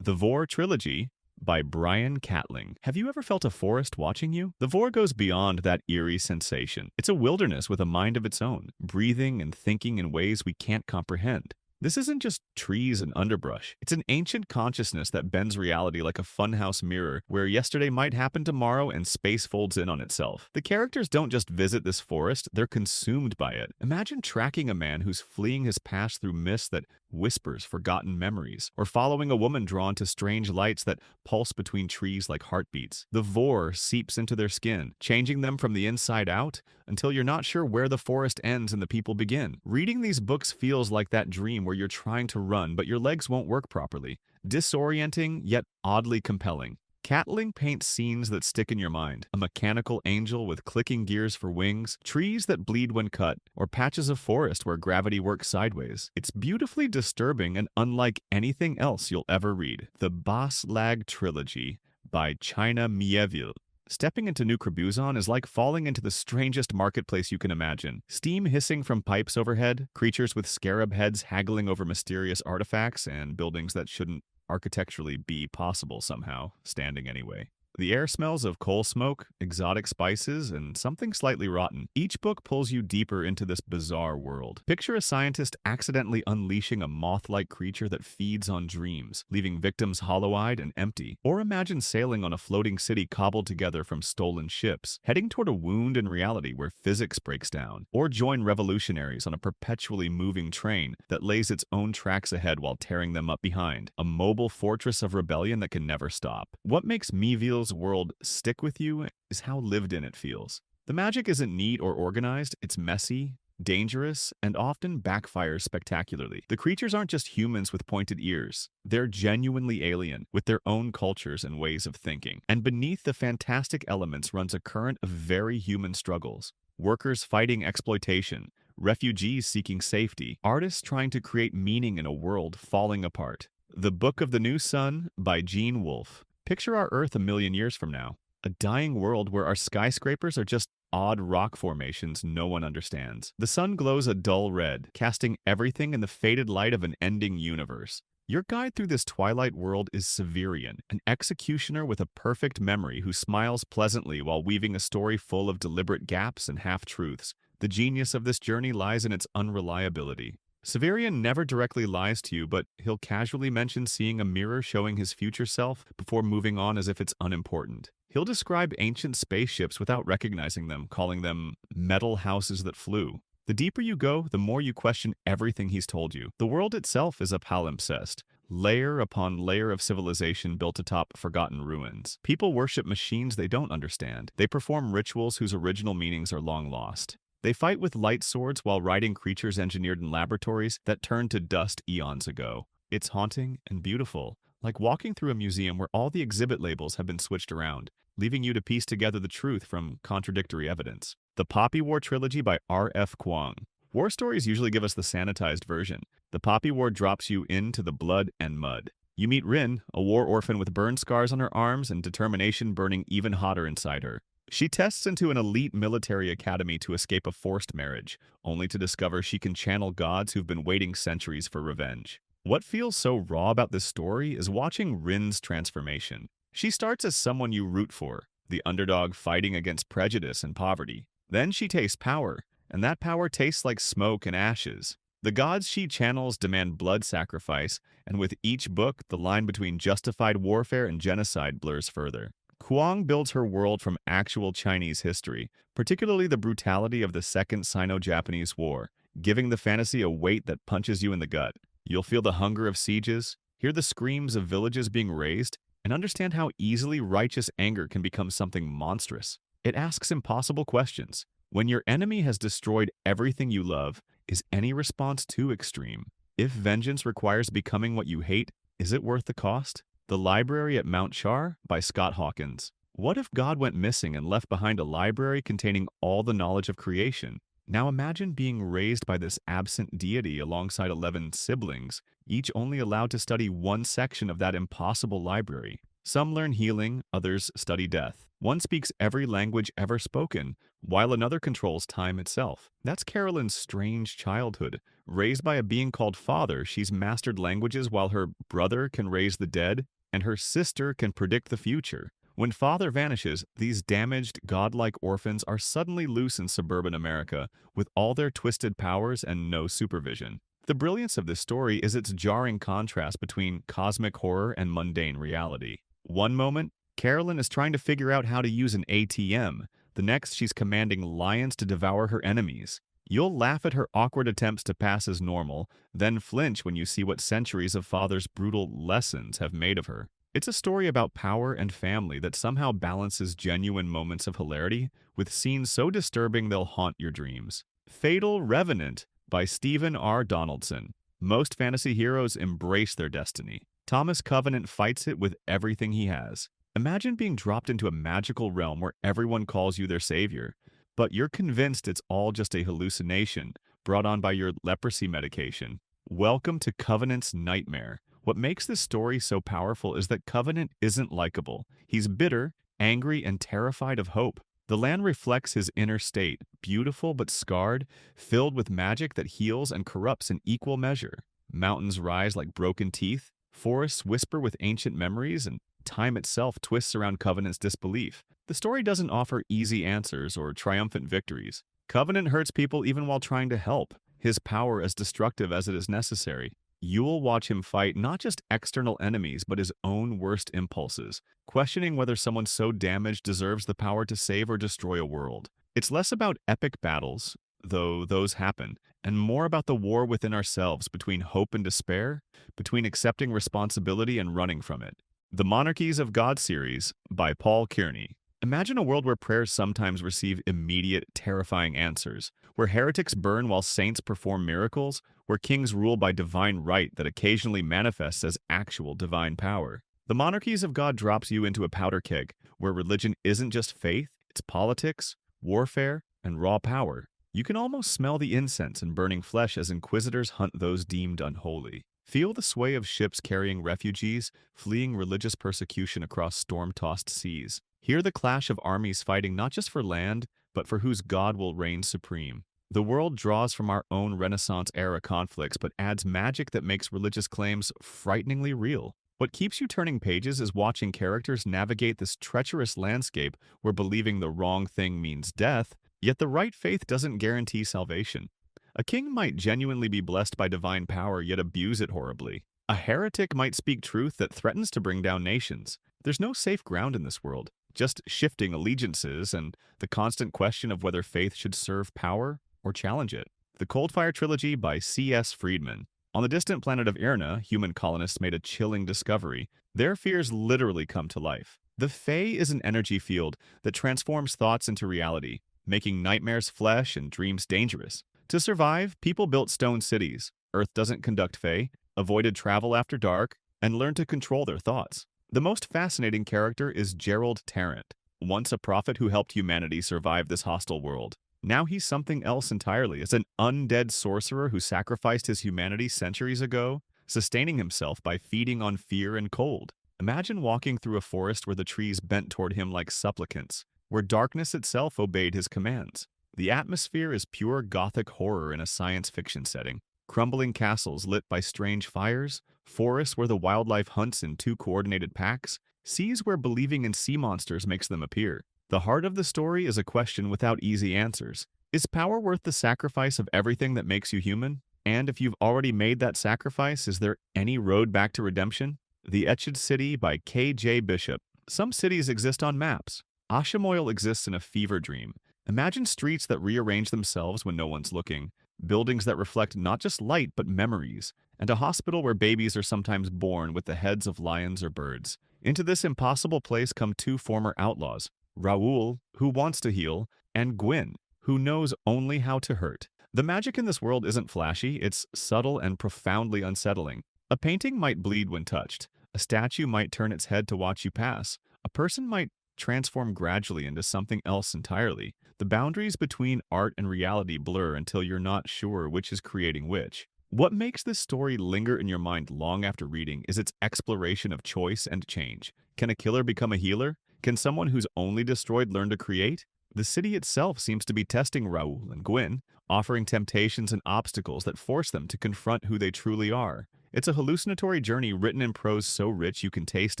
The Vorrh Trilogy by Brian Catling. Have you ever felt a forest watching you? The Vorrh goes beyond that eerie sensation. It's a wilderness with a mind of its own, breathing and thinking in ways we can't comprehend. This isn't just trees and underbrush. It's an ancient consciousness that bends reality like a funhouse mirror, where yesterday might happen tomorrow and space folds in on itself. The characters don't just visit this forest, they're consumed by it. Imagine tracking a man who's fleeing his past through mist that whispers forgotten memories, or following a woman drawn to strange lights that pulse between trees like heartbeats. The Vorrh seeps into their skin, changing them from the inside out until you're not sure where the forest ends and the people begin. Reading these books feels like that dream where you're trying to run, but your legs won't work properly. Disorienting, yet oddly compelling. Catling paints scenes that stick in your mind. A mechanical angel with clicking gears for wings, trees that bleed when cut, or patches of forest where gravity works sideways. It's beautifully disturbing and unlike anything else you'll ever read. The Bas-Lag Trilogy by China Mieville. Stepping into New Crabuzon is like falling into the strangest marketplace you can imagine. Steam hissing from pipes overhead, creatures with scarab heads haggling over mysterious artifacts, and buildings that shouldn't architecturally be possible somehow, standing anyway. The air smells of coal smoke, exotic spices, and something slightly rotten. Each book pulls you deeper into this bizarre world. Picture a scientist accidentally unleashing a moth-like creature that feeds on dreams, leaving victims hollow-eyed and empty. Or imagine sailing on a floating city cobbled together from stolen ships, heading toward a wound in reality where physics breaks down. Or join revolutionaries on a perpetually moving train that lays its own tracks ahead while tearing them up behind. A mobile fortress of rebellion that can never stop. What makes Mieville's world stick with you is how lived in it feels. The magic isn't neat or organized, it's messy, dangerous, and often backfires spectacularly. The creatures aren't just humans with pointed ears. They're genuinely alien, with their own cultures and ways of thinking. And beneath the fantastic elements runs a current of very human struggles. Workers fighting exploitation, refugees seeking safety, artists trying to create meaning in a world falling apart. The Book of the New Sun by Gene Wolfe. Picture our Earth a million years from now. A dying world where our skyscrapers are just odd rock formations no one understands. The sun glows a dull red, casting everything in the faded light of an ending universe. Your guide through this twilight world is Severian, an executioner with a perfect memory who smiles pleasantly while weaving a story full of deliberate gaps and half-truths. The genius of this journey lies in its unreliability. Severian never directly lies to you, but he'll casually mention seeing a mirror showing his future self before moving on as if it's unimportant. He'll describe ancient spaceships without recognizing them, calling them metal houses that flew. The deeper you go, the more you question everything he's told you. The world itself is a palimpsest, layer upon layer of civilization built atop forgotten ruins. People worship machines they don't understand. They perform rituals whose original meanings are long lost. They fight with light swords while riding creatures engineered in laboratories that turned to dust eons ago. It's haunting and beautiful, like walking through a museum where all the exhibit labels have been switched around, leaving you to piece together the truth from contradictory evidence. The Poppy War Trilogy by R.F. Kuang. War stories usually give us the sanitized version. The Poppy War drops you into the blood and mud. You meet Rin, a war orphan with burn scars on her arms and determination burning even hotter inside her. She tests into an elite military academy to escape a forced marriage, only to discover she can channel gods who've been waiting centuries for revenge. What feels so raw about this story is watching Rin's transformation. She starts as someone you root for, the underdog fighting against prejudice and poverty. Then she tastes power, and that power tastes like smoke and ashes. The gods she channels demand blood sacrifice, and with each book, the line between justified warfare and genocide blurs further. Kuang builds her world from actual Chinese history, particularly the brutality of the Second Sino-Japanese War, giving the fantasy a weight that punches you in the gut. You'll feel the hunger of sieges, hear the screams of villages being razed, and understand how easily righteous anger can become something monstrous. It asks impossible questions. When your enemy has destroyed everything you love, is any response too extreme? If vengeance requires becoming what you hate, is it worth the cost? The Library at Mount Char by Scott Hawkins. What if God went missing and left behind a library containing all the knowledge of creation? Now imagine being raised by this absent deity alongside 11 siblings, each only allowed to study one section of that impossible library. Some learn healing, others study death. One speaks every language ever spoken, while another controls time itself. That's Carolyn's strange childhood. Raised by a being called Father, she's mastered languages while her brother can raise the dead, and her sister can predict the future. When Father vanishes, these damaged, godlike orphans are suddenly loose in suburban America, with all their twisted powers and no supervision. The brilliance of this story is its jarring contrast between cosmic horror and mundane reality. One moment, Carolyn is trying to figure out how to use an ATM. The next, she's commanding lions to devour her enemies. You'll laugh at her awkward attempts to pass as normal, then flinch when you see what centuries of Father's brutal lessons have made of her. It's a story about power and family that somehow balances genuine moments of hilarity with scenes so disturbing they'll haunt your dreams. Fatal Revenant by Stephen R. Donaldson. Most fantasy heroes embrace their destiny. Thomas Covenant fights it with everything he has. Imagine being dropped into a magical realm where everyone calls you their savior, but you're convinced it's all just a hallucination brought on by your leprosy medication. Welcome to Covenant's nightmare. What makes this story so powerful is that Covenant isn't likable. He's bitter, angry, and terrified of hope. The land reflects his inner state, beautiful but scarred, filled with magic that heals and corrupts in equal measure. Mountains rise like broken teeth, forests whisper with ancient memories, and time itself twists around Covenant's disbelief. The story doesn't offer easy answers or triumphant victories. Covenant hurts people even while trying to help, his power as destructive as it is necessary. You'll watch him fight not just external enemies, but his own worst impulses, questioning whether someone so damaged deserves the power to save or destroy a world. It's less about epic battles, though those happen, and more about the war within ourselves, between hope and despair, between accepting responsibility and running from it. The Monarchies of God series by Paul Kearney. Imagine a world where prayers sometimes receive immediate, terrifying answers, where heretics burn while saints perform miracles, where kings rule by divine right that occasionally manifests as actual divine power. The Monarchies of God drops you into a powder keg, where religion isn't just faith, it's politics, warfare, and raw power. You can almost smell the incense and burning flesh as inquisitors hunt those deemed unholy. Feel the sway of ships carrying refugees, fleeing religious persecution across storm-tossed seas. Hear the clash of armies fighting not just for land, but for whose God will reign supreme. The world draws from our own Renaissance-era conflicts, but adds magic that makes religious claims frighteningly real. What keeps you turning pages is watching characters navigate this treacherous landscape where believing the wrong thing means death, yet the right faith doesn't guarantee salvation. A king might genuinely be blessed by divine power, yet abuse it horribly. A heretic might speak truth that threatens to bring down nations. There's no safe ground in this world, just shifting allegiances and the constant question of whether faith should serve power or challenge it. The Coldfire Trilogy by C.S. Friedman. On the distant planet of Irna, human colonists made a chilling discovery. Their fears literally come to life. The Fae is an energy field that transforms thoughts into reality, making nightmares flesh and dreams dangerous. To survive, people built stone cities. Earth doesn't conduct Fae, avoided travel after dark, and learned to control their thoughts. The most fascinating character is Gerald Tarrant, once a prophet who helped humanity survive this hostile world. Now he's something else entirely, as an undead sorcerer who sacrificed his humanity centuries ago, sustaining himself by feeding on fear and cold. Imagine walking through a forest where the trees bent toward him like supplicants, where darkness itself obeyed his commands. The atmosphere is pure gothic horror in a science fiction setting. Crumbling castles lit by strange fires, forests where the wildlife hunts in two coordinated packs, seas where believing in sea monsters makes them appear. The heart of the story is a question without easy answers. Is power worth the sacrifice of everything that makes you human? And if you've already made that sacrifice, is there any road back to redemption? The Etched City by K.J. Bishop. Some cities exist on maps. Ashamoil exists in a fever dream. Imagine streets that rearrange themselves when no one's looking, buildings that reflect not just light but memories, and a hospital where babies are sometimes born with the heads of lions or birds. Into this impossible place come two former outlaws, Raoul, who wants to heal, and Gwyn, who knows only how to hurt. The magic in this world isn't flashy, it's subtle and profoundly unsettling. A painting might bleed when touched. A statue might turn its head to watch you pass. A person might transform gradually into something else entirely. The boundaries between art and reality blur until you're not sure which is creating which. What makes this story linger in your mind long after reading is its exploration of choice and change. Can a killer become a healer? Can someone who's only destroyed learn to create? The city itself seems to be testing Raoul and Gwyn, offering temptations and obstacles that force them to confront who they truly are. It's a hallucinatory journey written in prose so rich you can taste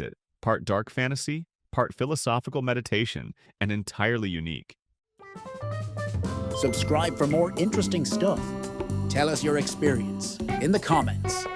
it. Part dark fantasy, part philosophical meditation, and entirely unique. Subscribe for more interesting stuff. Tell us your experience in the comments.